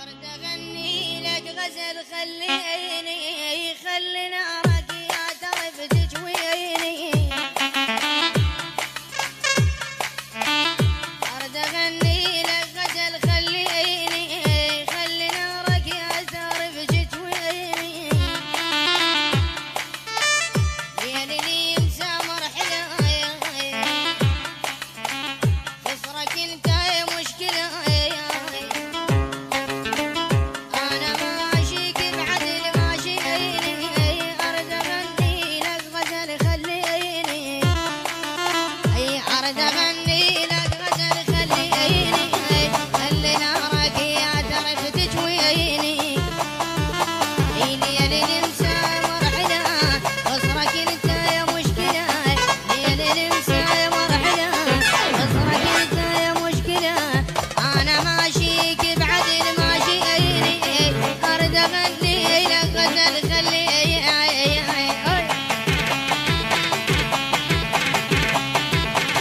أرد أغني لك غزل خليني نارك يا ترف تجويني. أرد أغني لك غزل خلي نارك يا ترف تجويني. يا ليلي مسامر حلا خسرك انت يا مشكلة.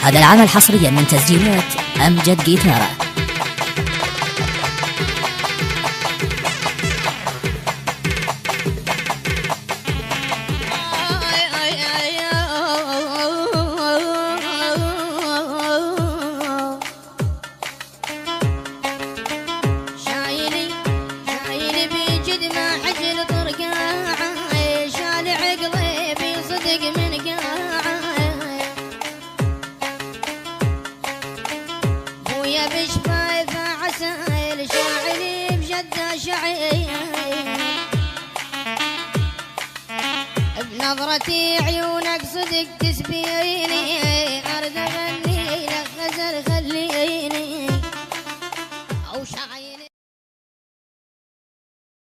هذا العمل حصريا من تسجيلات أمجد جيتارة. شايلي بجد ما حجل طرقاع شال عقلي بصدق من قاع بويا بشفايفه عسل شاعلي بجده شعير بنظرتي عيونك صدق تسبيني. أرد أغني